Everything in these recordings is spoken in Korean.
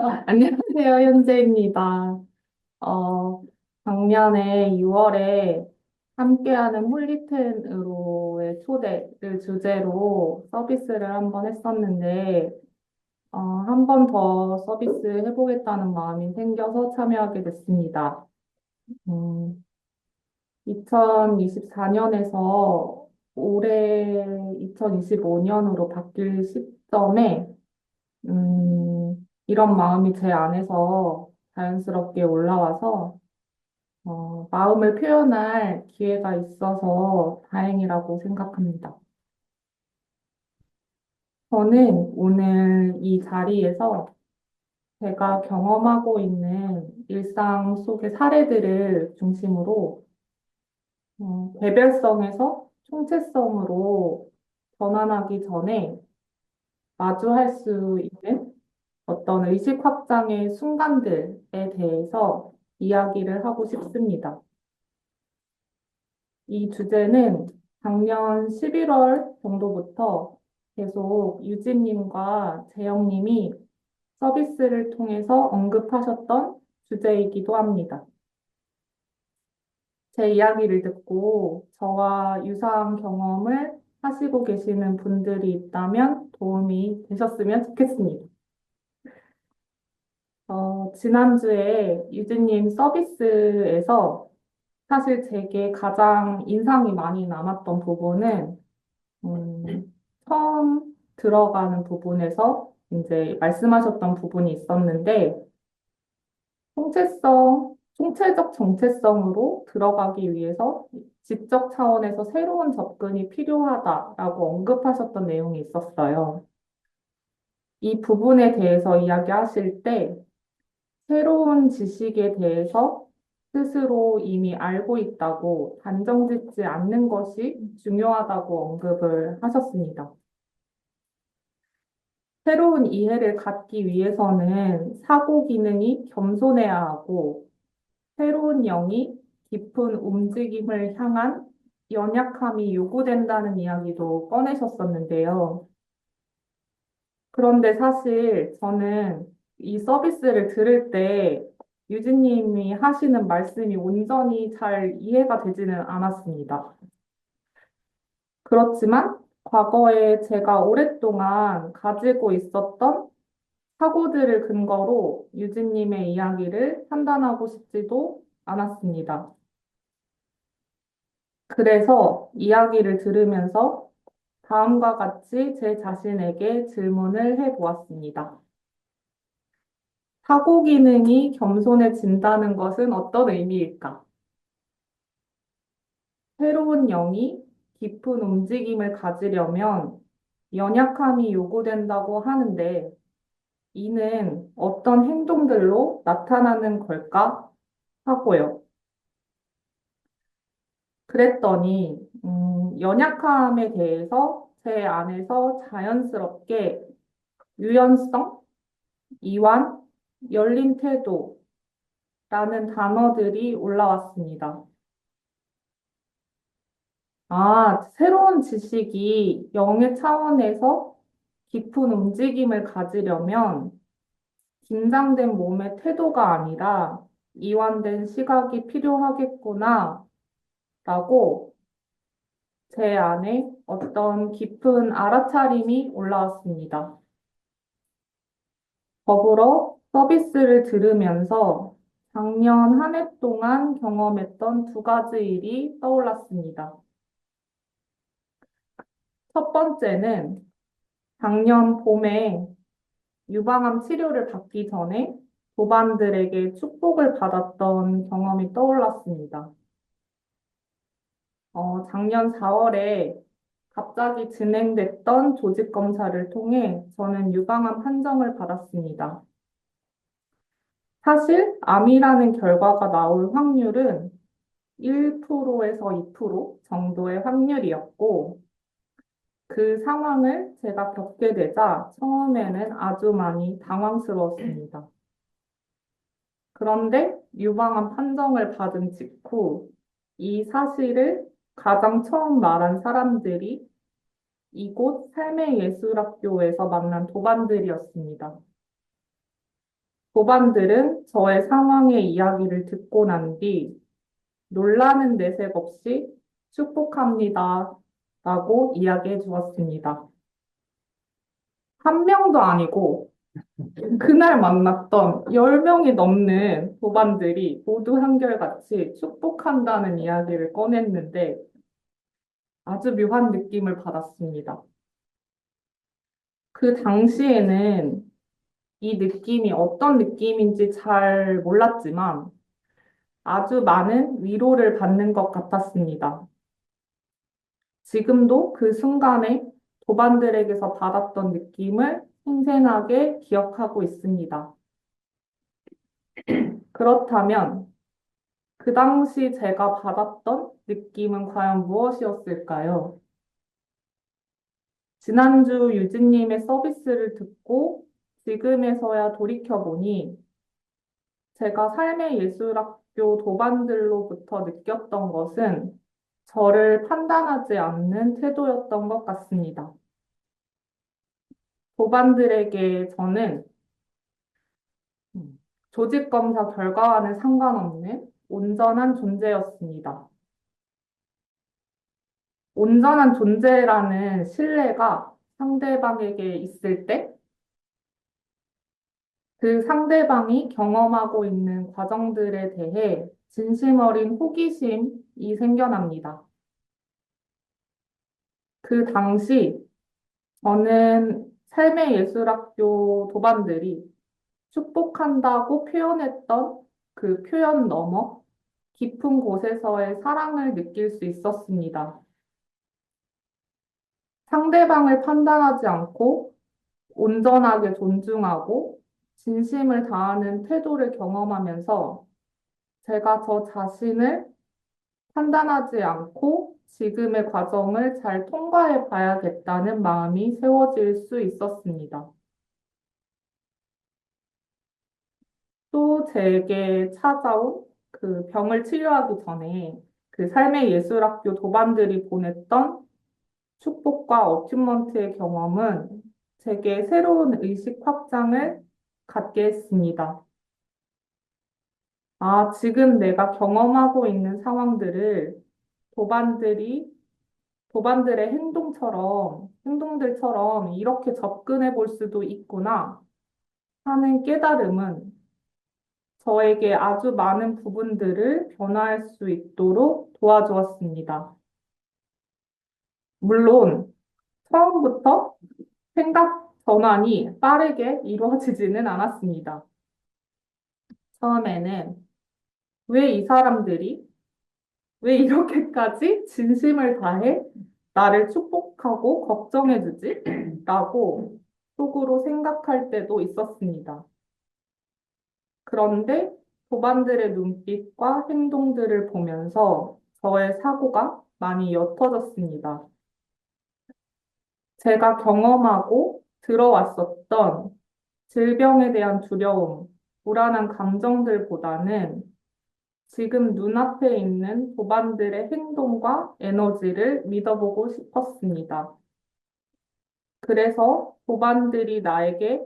안녕하세요, 현재입니다. 어, 작년에 6월에 함께하는 홀리텐으로의 초대를 주제로 서비스를 한번 했었는데, 한 번 더 서비스 해보겠다는 마음이 생겨서 참여하게 됐습니다. 2024년에서 올해 2025년으로 바뀔 시점에 이런 마음이 제 안에서 자연스럽게 올라와서 마음을 표현할 기회가 있어서 다행이라고 생각합니다. 저는 오늘 이 자리에서 제가 경험하고 있는 일상 속의 사례들을 중심으로 개별성에서 총체성으로 전환하기 전에 마주할 수 있는 어떤 의식 확장의 순간들에 대해서 이야기를 하고 싶습니다. 이 주제는 작년 11월 정도부터 계속 유진님과 재영님이 서비스를 통해서 언급하셨던 주제이기도 합니다. 제 이야기를 듣고 저와 유사한 경험을 하시고 계시는 분들이 있다면 도움이 되셨으면 좋겠습니다. 지난주에 유진님 서비스에서 사실 제게 가장 인상이 많이 남았던 부분은, 처음 들어가는 부분에서 이제 말씀하셨던 부분이 있었는데, 총체적 정체성으로 들어가기 위해서 지적 차원에서 새로운 접근이 필요하다라고 언급하셨던 내용이 있었어요. 이 부분에 대해서 이야기하실 때, 새로운 지식에 대해서 스스로 이미 알고 있다고 단정짓지 않는 것이 중요하다고 언급을 하셨습니다. 새로운 이해를 갖기 위해서는 사고 기능이 겸손해야 하고 새로운 영이 깊은 움직임을 향한 연약함이 요구된다는 이야기도 꺼내셨었는데요. 그런데 사실 저는 이 서비스를 들을 때 유진님이 하시는 말씀이 온전히 잘 이해가 되지는 않았습니다. 그렇지만 과거에 제가 오랫동안 가지고 있었던 사고들을 근거로 유진님의 이야기를 판단하고 싶지도 않았습니다. 그래서 이야기를 들으면서 다음과 같이 제 자신에게 질문을 해 보았습니다. 사고 기능이 겸손해진다는 것은 어떤 의미일까? 새로운 영이 깊은 움직임을 가지려면 연약함이 요구된다고 하는데 이는 어떤 행동들로 나타나는 걸까 하고요. 그랬더니 연약함에 대해서 제 안에서 자연스럽게 유연성, 이완, 열린 태도라는 단어들이 올라왔습니다. 새로운 지식이 영의 차원에서 깊은 움직임을 가지려면 긴장된 몸의 태도가 아니라 이완된 시각이 필요하겠구나 라고 제 안에 어떤 깊은 알아차림이 올라왔습니다. 더불어 서비스를 들으면서 작년 한 해 동안 경험했던 두 가지 일이 떠올랐습니다. 첫 번째는 작년 봄에 유방암 치료를 받기 전에 도반들에게 축복을 받았던 경험이 떠올랐습니다. 작년 4월에 갑자기 진행됐던 조직 검사를 통해 저는 유방암 판정을 받았습니다. 사실 암이라는 결과가 나올 확률은 1%에서 2% 정도의 확률이었고, 그 상황을 제가 겪게 되자 처음에는 아주 많이 당황스러웠습니다. 그런데 유방암 판정을 받은 직후 이 사실을 가장 처음 말한 사람들이 이곳 삶의 예술학교에서 만난 도반들이었습니다. 도반들은 저의 상황의 이야기를 듣고 난 뒤 놀라는 내색 없이 축복합니다. 라고 이야기해 주었습니다. 한 명도 아니고 그날 만났던 10명이 넘는 도반들이 모두 한결같이 축복한다는 이야기를 꺼냈는데 아주 묘한 느낌을 받았습니다. 그 당시에는 이 느낌이 어떤 느낌인지 잘 몰랐지만 아주 많은 위로를 받는 것 같았습니다. 지금도 그 순간에 도반들에게서 받았던 느낌을 생생하게 기억하고 있습니다. 그렇다면 그 당시 제가 받았던 느낌은 과연 무엇이었을까요? 지난주 유진님의 서비스를 듣고 지금에서야 돌이켜보니 제가 삶의 예술학교 도반들로부터 느꼈던 것은 저를 판단하지 않는 태도였던 것 같습니다. 도반들에게 저는 조직 검사 결과와는 상관없는 온전한 존재였습니다. 온전한 존재라는 신뢰가 상대방에게 있을 때 그 상대방이 경험하고 있는 과정들에 대해 진심 어린 호기심이 생겨납니다. 그 당시 저는 삶의 예술학교 도반들이 축복한다고 표현했던 그 표현 너머 깊은 곳에서의 사랑을 느낄 수 있었습니다. 상대방을 판단하지 않고 온전하게 존중하고 진심을 다하는 태도를 경험하면서 제가 저 자신을 판단하지 않고 지금의 과정을 잘 통과해 봐야겠다는 마음이 세워질 수 있었습니다. 또 제게 찾아온 그 병을 치료하기 전에 그 삶의 예술학교 도반들이 보냈던 축복과 어튜먼트의 경험은 제게 새로운 의식 확장을 갖게 했습니다. 아, 지금 내가 경험하고 있는 상황들을 도반들이, 도반들의 행동들처럼 이렇게 접근해 볼 수도 있구나 하는 깨달음은 저에게 아주 많은 부분들을 변화할 수 있도록 도와주었습니다. 물론, 처음부터 생각 전환이 빠르게 이루어지지는 않았습니다. 처음에는 왜 이 사람들이 왜 이렇게까지 진심을 다해 나를 축복하고 걱정해주지? 라고 속으로 생각할 때도 있었습니다. 그런데 도반들의 눈빛과 행동들을 보면서 저의 사고가 많이 옅어졌습니다. 제가 경험하고 들어왔었던 질병에 대한 두려움, 불안한 감정들보다는 지금 눈앞에 있는 도반들의 행동과 에너지를 믿어보고 싶었습니다. 그래서 도반들이 나에게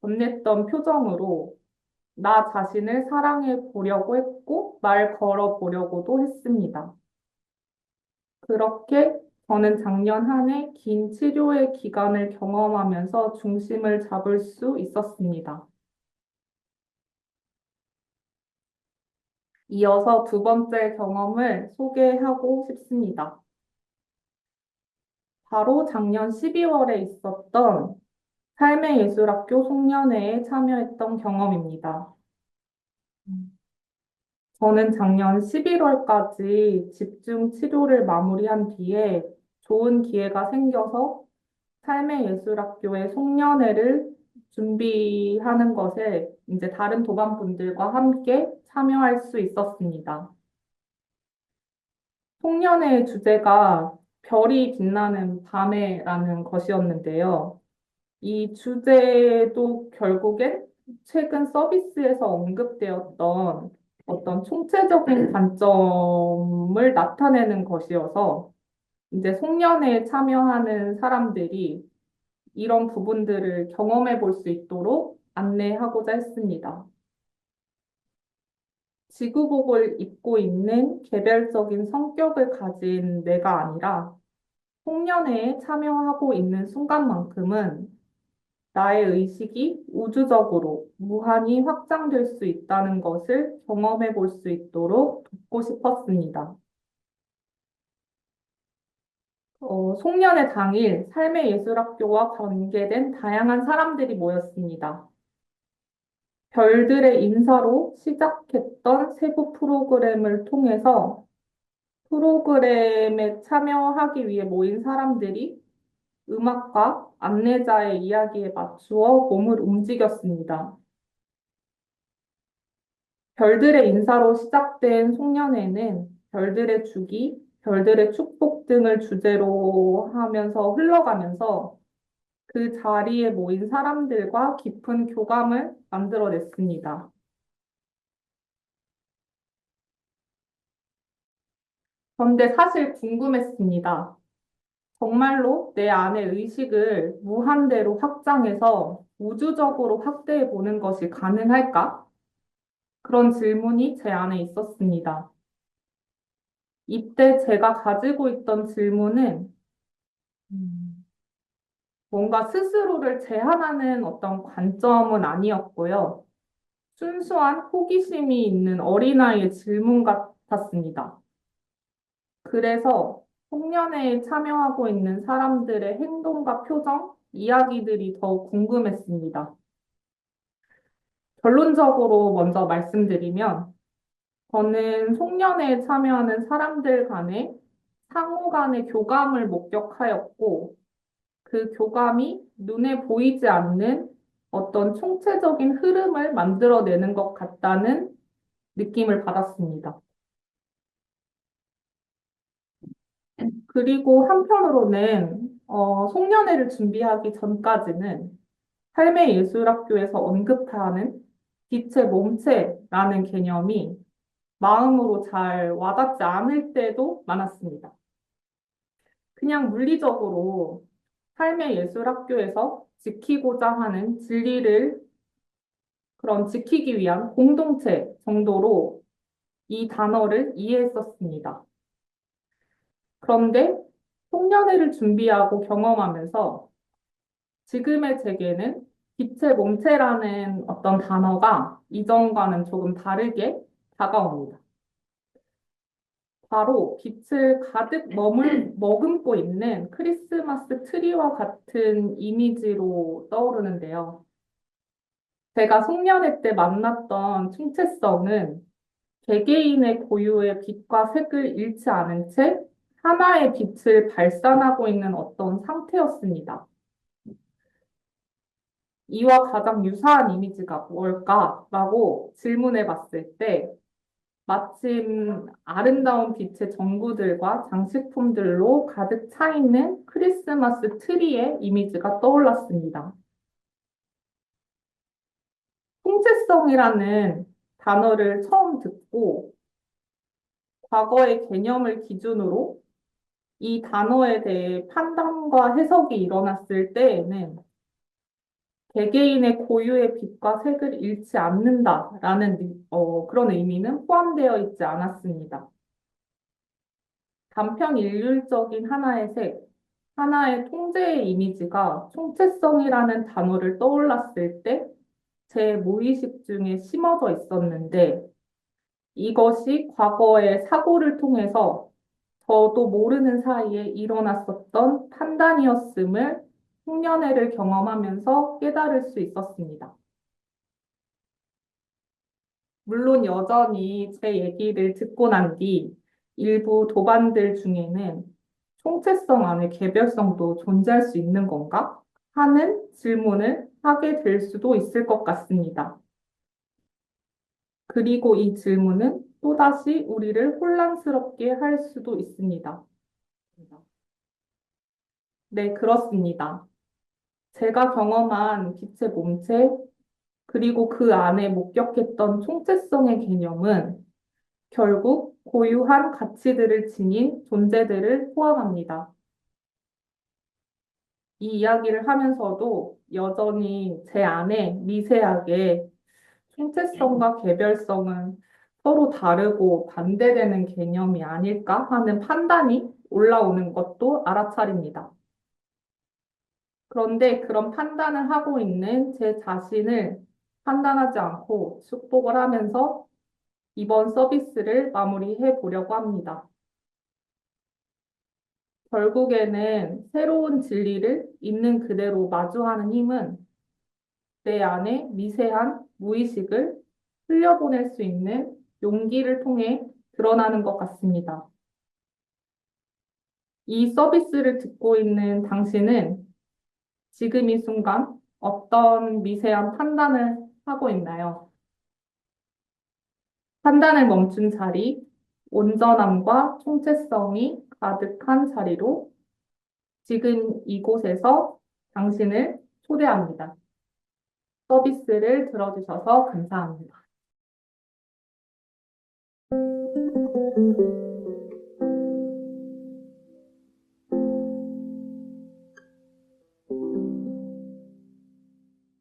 건넸던 표정으로 나 자신을 사랑해 보려고 했고 말 걸어 보려고도 했습니다. 그렇게 저는 작년 한 해 긴 치료의 기간을 경험하면서 중심을 잡을 수 있었습니다. 이어서 두 번째 경험을 소개하고 싶습니다. 바로 작년 12월에 있었던 삶의 예술학교 송년회에 참여했던 경험입니다. 저는 작년 11월까지 집중 치료를 마무리한 뒤에 좋은 기회가 생겨서 삶의 예술학교의 송년회를 준비하는 것에 이제 다른 도반분들과 함께 참여할 수 있었습니다. 송년회의 주제가 별이 빛나는 밤에라는 것이었는데요. 이 주제도 결국엔 최근 서비스에서 언급되었던 어떤 총체적인 관점을 나타내는 것이어서 이제 송년회에 참여하는 사람들이 이런 부분들을 경험해 볼 수 있도록 안내하고자 했습니다. 지구복을 입고 있는 개별적인 성격을 가진 내가 아니라 송년회에 참여하고 있는 순간만큼은 나의 의식이 우주적으로 무한히 확장될 수 있다는 것을 경험해 볼 수 있도록 돕고 싶었습니다. 송년회 당일 삶의 예술학교와 관계된 다양한 사람들이 모였습니다. 별들의 인사로 시작했던 세부 프로그램을 통해서 프로그램에 참여하기 위해 모인 사람들이 음악과 안내자의 이야기에 맞추어 몸을 움직였습니다. 별들의 인사로 시작된 송년회는 별들의 주기, 별들의 축복 등을 주제로 하면서 흘러가면서 그 자리에 모인 사람들과 깊은 교감을 만들어냈습니다. 그런데 사실 궁금했습니다. 정말로 내 안의 의식을 무한대로 확장해서 우주적으로 확대해 보는 것이 가능할까? 그런 질문이 제 안에 있었습니다. 이때 제가 가지고 있던 질문은 음, 뭔가 스스로를 제한하는 어떤 관점은 아니었고요. 순수한 호기심이 있는 어린아이의 질문 같았습니다. 그래서 송년회에 참여하고 있는 사람들의 행동과 표정, 이야기들이 더욱 궁금했습니다. 결론적으로 먼저 말씀드리면, 저는 송년회에 참여하는 사람들 간의 상호 간의 교감을 목격하였고, 그 교감이 눈에 보이지 않는 어떤 총체적인 흐름을 만들어내는 것 같다는 느낌을 받았습니다. 그리고 한편으로는 송년회를 준비하기 전까지는 삶의 예술학교에서 언급하는 빛의 몸체라는 개념이 마음으로 잘 와닿지 않을 때도 많았습니다. 그냥 물리적으로 삶의 예술학교에서 지키고자 하는 진리를 그런 지키기 위한 공동체 정도로 이 단어를 이해했었습니다. 그런데 송년회를 준비하고 경험하면서 지금의 제게는 빛의 몸체라는 어떤 단어가 이전과는 조금 다르게 다가옵니다. 바로 빛을 가득 머금고 있는 크리스마스 트리와 같은 이미지로 떠오르는데요. 제가 송년회 때 만났던 충체성은 개개인의 고유의 빛과 색을 잃지 않은 채 하나의 빛을 발산하고 있는 어떤 상태였습니다. 이와 가장 유사한 이미지가 뭘까라고 질문해 봤을 때 마침 아름다운 빛의 전구들과 장식품들로 가득 차 있는 크리스마스 트리의 이미지가 떠올랐습니다. 통째성이라는 단어를 처음 듣고 과거의 개념을 기준으로 이 단어에 대해 판단과 해석이 일어났을 때에는 개개인의 고유의 빛과 색을 잃지 않는다라는 그런 의미는 포함되어 있지 않았습니다. 단편 일률적인 하나의 색, 하나의 통제의 이미지가 총체성이라는 단어를 떠올랐을 때 제 무의식 중에 심어져 있었는데 이것이 과거의 사고를 통해서 저도 모르는 사이에 일어났었던 판단이었음을 흉년회를 경험하면서 깨달을 수 있었습니다. 물론 여전히 제 얘기를 듣고 난 뒤 일부 도반들 중에는 총체성 안에 개별성도 존재할 수 있는 건가? 하는 질문을 하게 될 수도 있을 것 같습니다. 그리고 이 질문은 또다시 우리를 혼란스럽게 할 수도 있습니다. 네, 그렇습니다. 제가 경험한 빛의 몸체, 그리고 그 안에 목격했던 총체성의 개념은 결국 고유한 가치들을 지닌 존재들을 포함합니다. 이 이야기를 하면서도 여전히 제 안에 미세하게 총체성과 개별성은 서로 다르고 반대되는 개념이 아닐까 하는 판단이 올라오는 것도 알아차립니다. 그런데 그런 판단을 하고 있는 제 자신을 판단하지 않고 축복을 하면서 이번 서비스를 마무리해 보려고 합니다. 결국에는 새로운 진리를 있는 그대로 마주하는 힘은 내 안에 미세한 무의식을 흘려보낼 수 있는 용기를 통해 드러나는 것 같습니다. 이 서비스를 듣고 있는 당신은 지금 이 순간 어떤 미세한 판단을 하고 있나요? 판단을 멈춘 자리, 온전함과 총체성이 가득한 자리로 지금 이곳에서 당신을 초대합니다. 서비스를 들어주셔서 감사합니다.